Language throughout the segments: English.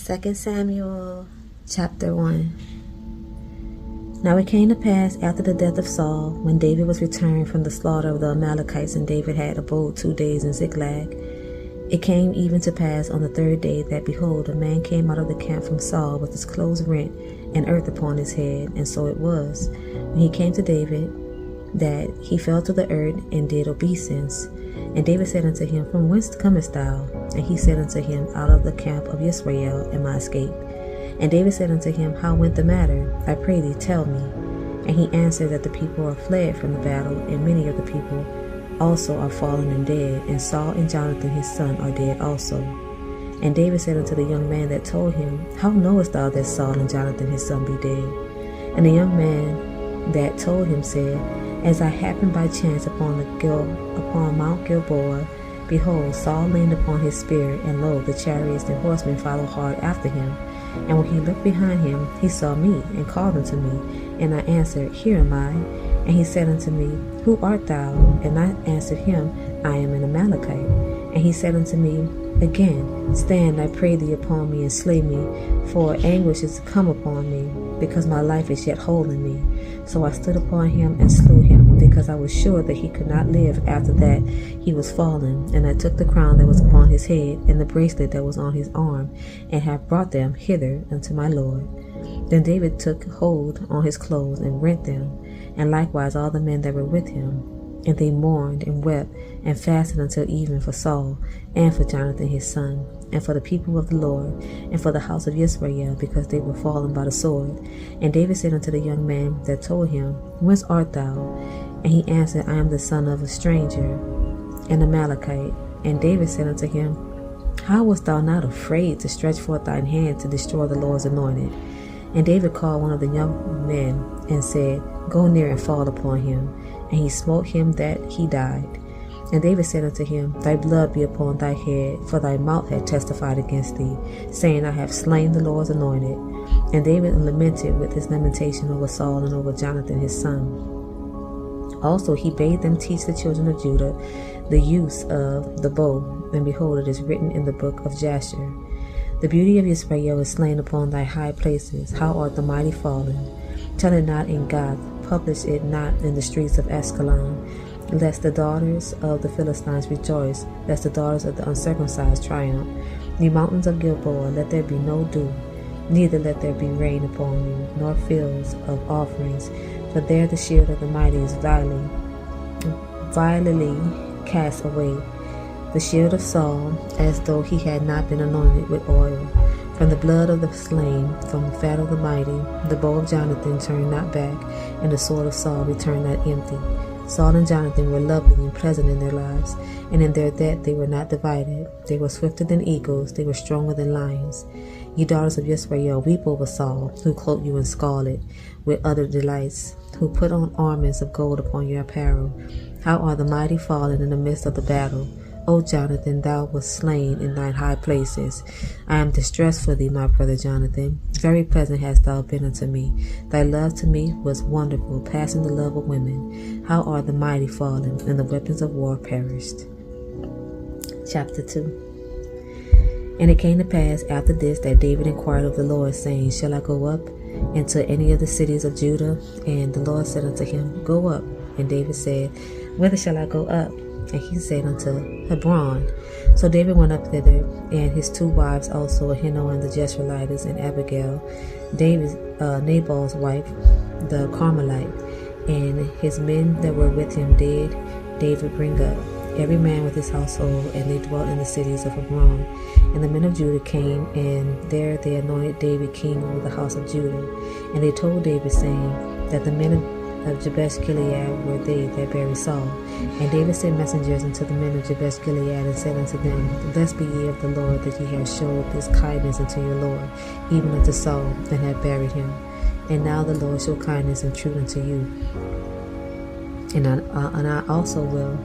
2 Samuel chapter 1. Now it came to pass after the death of Saul, when David was returned from the slaughter of the Amalekites, and David had abode 2 days in Ziklag. It came even to pass on the 3rd day that, behold, a man came out of the camp from Saul with his clothes rent and earth upon his head. And so it was, when he came to David, that he fell to the earth and did obeisance. And David said unto him, From whence comest thou? And he said unto him, Out of the camp of Yisrael am I escaped. And David said unto him, How went the matter? I pray thee, tell me. And he answered, That the people are fled from the battle, and many of the people also are fallen and dead, and Saul and Jonathan his son are dead also. And David said unto the young man that told him, How knowest thou that Saul and Jonathan his son be dead? And the young man that told him said, As I happened by chance upon Mount Gilboa, behold, Saul leaned upon his spear, and lo, the chariots and horsemen followed hard after him. And when he looked behind him, he saw me, and called unto me. And I answered, Here am I. And he said unto me, Who art thou? And I answered him, I am an Amalekite. And he said unto me again, Stand, I pray thee, upon me, and slay me, for anguish is come upon me, because my life is yet whole in me. So I stood upon him and slew him, because I was sure that he could not live after that he was fallen. And I took the crown that was upon his head, and the bracelet that was on his arm, and have brought them hither unto my Lord. Then David took hold on his clothes, and rent them, and likewise all the men that were with him. And they mourned and wept, and fasted until even for Saul, and for Jonathan his son, and for the people of the Lord, and for the house of Israel, because they were fallen by the sword. And David said unto the young man that told him, Whence art thou? And he answered, I am the son of a stranger, an Amalekite. And David said unto him, How wast thou not afraid to stretch forth thine hand to destroy the Lord's anointed? And David called one of the young men, and said, Go near and fall upon him. And he smote him that he died. And David said unto him, Thy blood be upon thy head, for thy mouth hath testified against thee, saying, I have slain the Lord's anointed. And David lamented with his lamentation over Saul and over Jonathan his son. Also he bade them teach the children of Judah the use of the bow. And behold, it is written in the book of Jasher, The beauty of Israel is slain upon thy high places. How art the mighty fallen? Tell it not in Gath, publish it not in the streets of Askelon, lest the daughters of the Philistines rejoice, lest the daughters of the uncircumcised triumph. Ye mountains of Gilboa, let there be no dew, neither let there be rain upon you, nor fields of offerings, for there the shield of the mighty is vilely cast away. The shield of Saul, as though he had not been anointed with oil. From the blood of the slain, from the fat of the mighty, the bow of Jonathan turned not back, and the sword of Saul returned not empty. Saul and Jonathan were lovely and pleasant in their lives, and in their death they were not divided. They were swifter than eagles, they were stronger than lions. Ye daughters of Israel, weep over Saul, who clothed you in scarlet, with other delights, who put on ornaments of gold upon your apparel. How are the mighty fallen in the midst of the battle? O Jonathan, thou wast slain in thine high places. I am distressed for thee, my brother Jonathan. Very pleasant hast thou been unto me. Thy love to me was wonderful, passing the love of women. How are the mighty fallen, and the weapons of war perished. Chapter 2. And it came to pass after this that David inquired of the Lord, saying, Shall I go up into any of the cities of Judah? And the Lord said unto him, Go up. And David said, Whither shall I go up? And he said unto Hebron. So David went up thither, and his 2 wives also, Ahinoam the Jezreelitess, and Abigail, Nabal's wife, the Carmelite. And his men that were with him did David bring up, every man with his household, and they dwelt in the cities of Hebron. And the men of Judah came, and there they anointed David king over the house of Judah. And they told David, saying, that the men of Jabesh Gilead were they that buried Saul. And David sent messengers unto the men of Jabesh Gilead, and said unto them, Blessed be ye of the Lord, that ye have showed this kindness unto your Lord, even unto Saul, and have buried him. And now the Lord show kindness and truth unto you. And I also will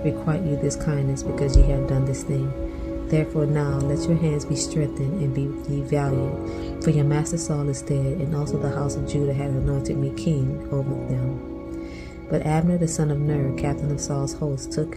requite you this kindness, because ye have done this thing. Therefore now let your hands be strengthened, and be ye valiant. For your master Saul is dead, and also the house of Judah had anointed me king over them. But Abner the son of Ner, captain of Saul's host, took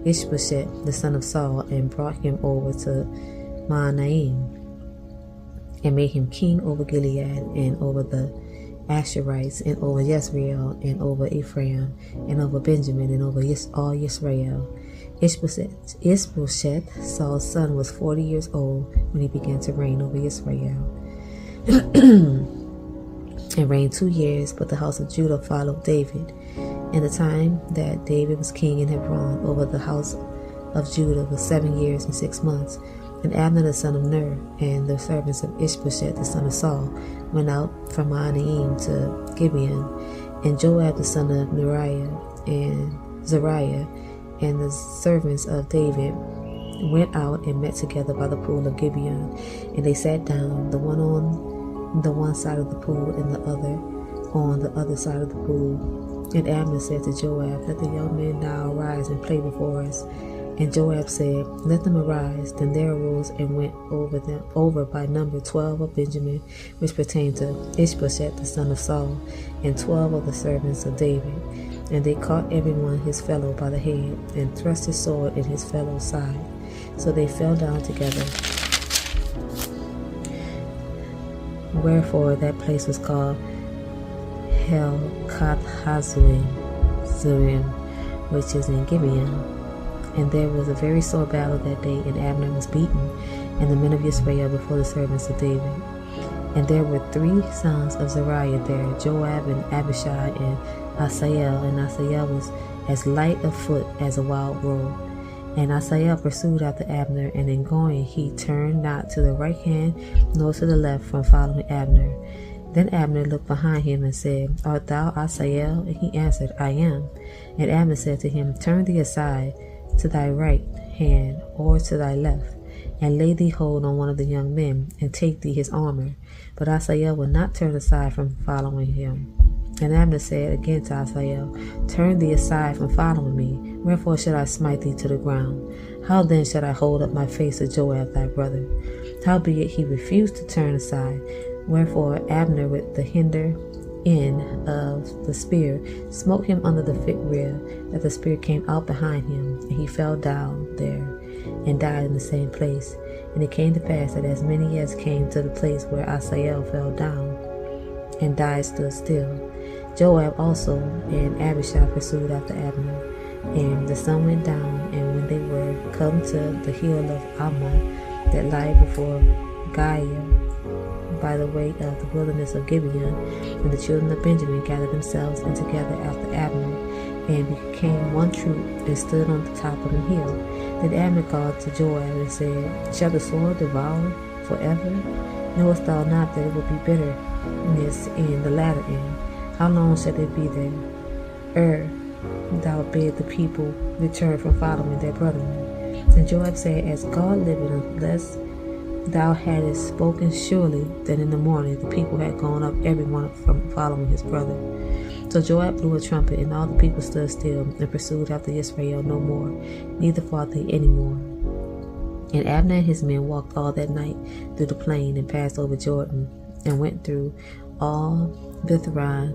Ishbosheth the son of Saul, and brought him over to Mahanaim. and made him king over Gilead, and over the Asherites, and over Jezreel, and over Ephraim, and over Benjamin, and over all Israel. Ishbosheth, Saul's son, was 40 years old when he began to reign over Israel, and reigned 2 years. But the house of Judah followed David. And the time that David was king in Hebron over the house of Judah was 7 years and 6 months. And Abner the son of Ner, and the servants of Ishbosheth the son of Saul, went out from Mahanaim to Gibeon. And Joab the son of Neriah, and Zariah, and the servants of David went out and met together by the pool of Gibeon. And they sat down, the one on the one side of the pool, and the other on the other side of the pool. And Abner said to Joab, "Let the young men now arise and play before us." And Joab said, "Let them arise." Then there arose and went over by number 12 of Benjamin, which pertained to Ishbosheth the son of Saul, and 12 of the servants of David. And they caught everyone his fellow by the head, and thrust his sword in his fellow's side. So they fell down together. Wherefore that place was called Helkath-Hazurim, which is in Gibeon. And there was a very sore battle that day, and Abner was beaten, and the men of Israel before the servants of David. And there were 3 sons of Zariah there, Joab and Abishai and Asael. And Asael was as light of foot as a wild roe. And Asael pursued after Abner, and in going he turned not to the right hand nor to the left from following Abner. Then Abner looked behind him and said, "Art thou Asael?" And he answered, "I am." And Abner said to him, "Turn thee aside to thy right hand or to thy left, and lay thee hold on one of the young men, and take thee his armor." But Asael would not turn aside from following him. And Abner said again to Asael, "Turn thee aside from following me. Wherefore should I smite thee to the ground? How then should I hold up my face to Joab thy brother?" Howbeit he refused to turn aside. Wherefore Abner with the hinder end of the spear smote him under the fig rib, that the spear came out behind him, and he fell down there and died in the same place. And it came to pass that as many as came to the place where Asael fell down and died stood still. Joab also and Abishai pursued after Abner. And the sun went down, and when they were come to the hill of Ammah that lie before Giah, by the way of the wilderness of Gibeon, and the children of Benjamin gathered themselves in together after Abner, and became one troop, and stood on the top of the hill. Then Abner called to Joab and said, "Shall the sword devour forever? Knowest thou not that it will be bitterness in the latter end? How long shall it be there, ere thou bid the people return from following their brethren?" And Joab said, "As God liveth, unless thou hadst spoken surely, that in the morning the people had gone up every one from following his brother." So Joab blew a trumpet, and all the people stood still, and pursued after Israel no more, neither fought they any more. And Abner and his men walked all that night through the plain, and passed over Jordan, and went through all Bithron,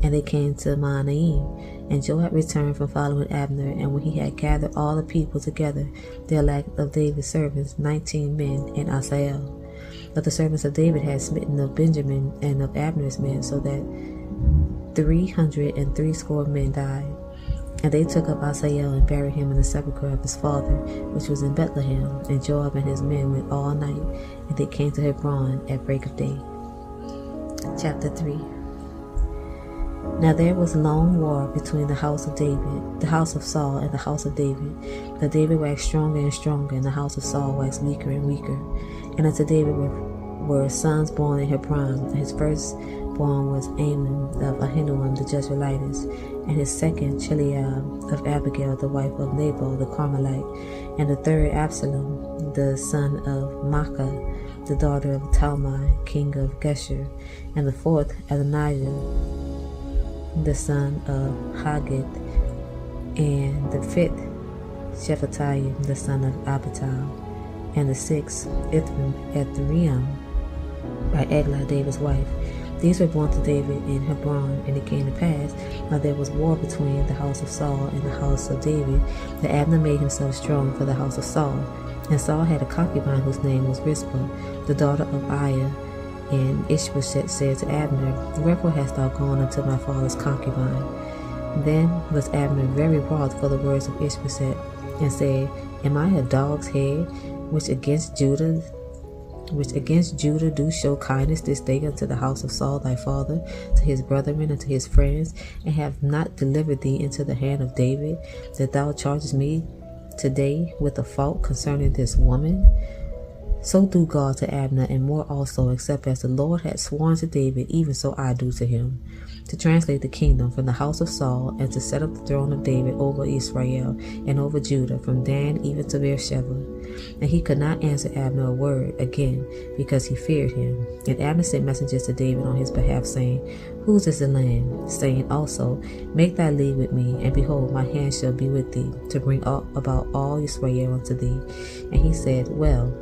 and they came to Mahanaim. And Joab returned from following Abner, and when he had gathered all the people together, there lacked of David's servants 19 men and Asael. But the servants of David had smitten of Benjamin and of Abner's men, so that 360 men died. And they took up Asael and buried him in the sepulchre of his father, which was in Bethlehem. And Joab and his men went all night, and they came to Hebron at break of day. Chapter 3. Now there was long war between the house of Saul and the house of David. But David waxed stronger and stronger, and the house of Saul waxed weaker and weaker. And unto David were sons born in Hebron. And his firstborn was Amnon of Ahinoam the Jezreelitess, and his second Chileab of Abigail the wife of Nabal the Carmelite, and the third Absalom the son of Maacah, the daughter of Talmai king of Geshur, and the fourth Adonijah the son of Haggith, and the fifth Shephatiah the son of Abital, and the sixth Ithream by Eglah David's wife. These were born to David in Hebron. And it came to pass, while there was war between the house of Saul and the house of David, that Abner made himself strong for the house of Saul. And Saul had a concubine whose name was Rizpah, the daughter of Aiah, And Ishbosheth said to Abner, Wherefore hast thou gone unto my father's concubine? Then was Abner very wroth for the words of Ishbosheth, and said, Am I a dog's head, which against Judah do show kindness this day unto the house of Saul thy father, to his brethren and to his friends, and have not delivered thee into the hand of David, that thou chargest me today with a fault concerning this woman? So do God to Abner, and more also, except as the Lord had sworn to David, even so I do to him, to translate the kingdom from the house of Saul, and to set up the throne of David over Israel and over Judah, from Dan even to Beersheba. And he could not answer Abner a word again, because he feared him. And Abner sent messengers to David on his behalf, saying, Whose is the land? Saying also, Make thy league with me, and behold, my hand shall be with thee, to bring about all Israel unto thee. And he said, Well,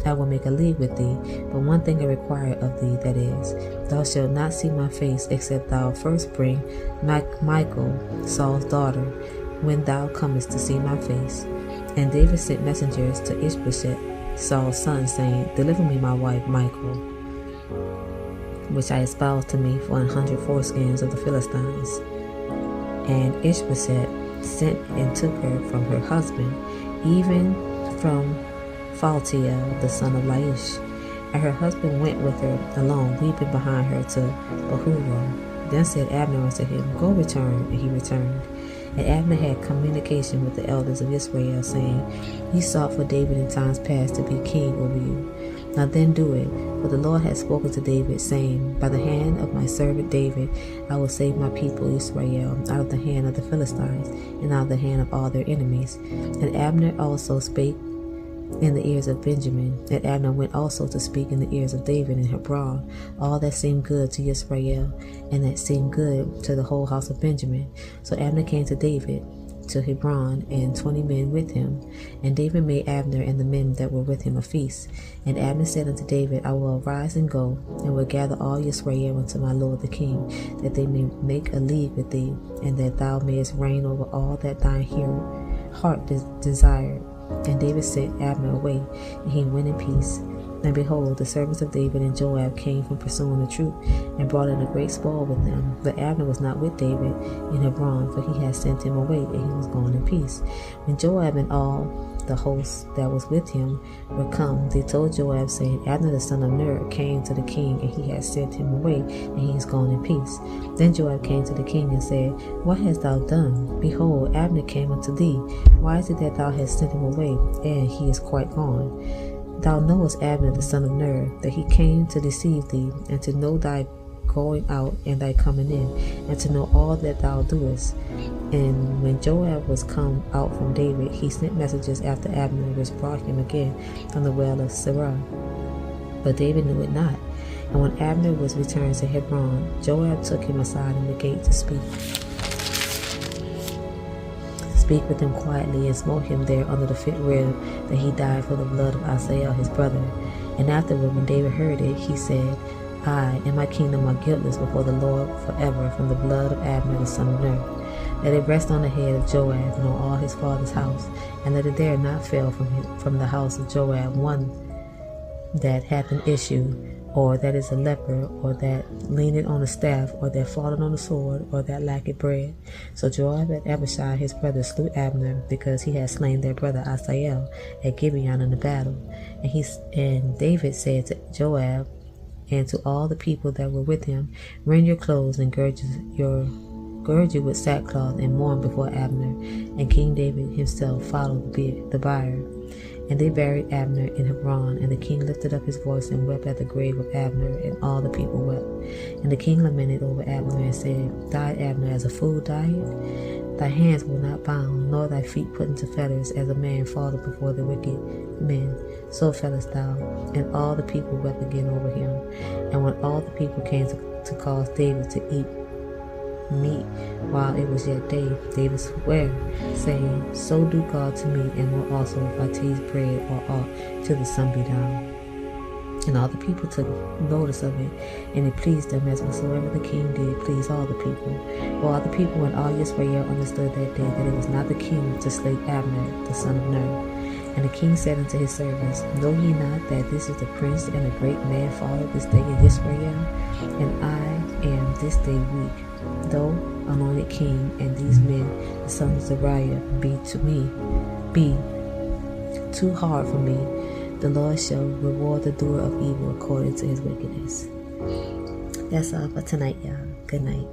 I will make a league with thee, but one thing I require of thee, that is, thou shalt not see my face, except thou first bring Michal, Saul's daughter, when thou comest to see my face. And David sent messengers to Ishbosheth, Saul's son, saying, Deliver me my wife Michal, which I espoused to me for 100 foreskins of the Philistines. And Ishbosheth sent and took her from her husband, even from Phaltiel, the son of Laish. And her husband went with her along, weeping behind her to Bahurah. Then said Abner unto him, Go return. And he returned. And Abner had communication with the elders of Israel, saying, Ye sought for David in times past to be king over you. Now then do it, for the Lord hath spoken to David, saying, By the hand of my servant David I will save my people Israel out of the hand of the Philistines, and out of the hand of all their enemies. And Abner also spake in the ears of Benjamin, and Abner went also to speak in the ears of David in Hebron, all that seemed good to Israel, and that seemed good to the whole house of Benjamin. So Abner came to David to Hebron, and 20 men with him. And David made Abner and the men that were with him a feast. And Abner said unto David, I will arise and go, and will gather all Israel unto my lord the king, that they may make a league with thee, and that thou mayest reign over all that thine heart desired. And David sent Abner away, and he went in peace. And behold, the servants of David and Joab came from pursuing the troop, and brought in a great spoil with them. But Abner was not with David in Hebron, for he had sent him away, and he was gone in peace. When Joab and all the host that was with him were come, they told Joab, saying, Abner the son of Ner came to the king, and he has sent him away, and he is gone in peace. Then Joab came to the king and said, What hast thou done? Behold, Abner came unto thee. Why is it that thou hast sent him away, and he is quite gone? Thou knowest Abner the son of Ner, that he came to deceive thee, and to know thy going out and thy coming in, and to know all that thou doest. And when Joab was come out from David, he sent messengers after Abner, which brought him again from the well of Sirah. But David knew it not. And when Abner was returned to Hebron, Joab took him aside in the gate to speak with him quietly, and smote him there under the fit rib, that he died for the blood of Asahel his brother. And afterward, when David heard it, he said, I and my kingdom are guiltless before the Lord forever from the blood of Abner the son of Ner. Let it rest on the head of Joab and on all his father's house, and let it there not fail from the house of Joab one that hath an issue, or that is a leper, or that leaneth on a staff, or that falleth on the sword, or that lacketh bread. So Joab and Abishai his brother slew Abner, because he had slain their brother Asahel at Gibeon in the battle. And David said to Joab and to all the people that were with him, Rend your clothes and gird you with sackcloth, and mourn before Abner. And King David himself followed the bier. And they buried Abner in Hebron, and the king lifted up his voice and wept at the grave of Abner, and all the people wept. And the king lamented over Abner and said, Died Abner as a fool dieth? Thy hands were not bound, nor thy feet put into fetters, as a man falleth before the wicked men. So fellest thou. And all the people wept again over him. And when all the people came to cause David to eat meat while it was yet day, David sware, saying, So do God to me, and more also, if I tease bread or aught till the sun be down. And all the people took notice of it, and it pleased them, as whatsoever the king did please all the people. For all the people and all Israel understood that day that it was not the king to slay Abner the son of Ner. And the king said unto his servants, Know ye not that this is the prince and a great man followed this day in Israel? And I am this day weak, though anointed king, and these men, the sons of Zariah, be too hard for me. The Lord shall reward the doer of evil according to his wickedness. That's all for tonight, y'all. Good night.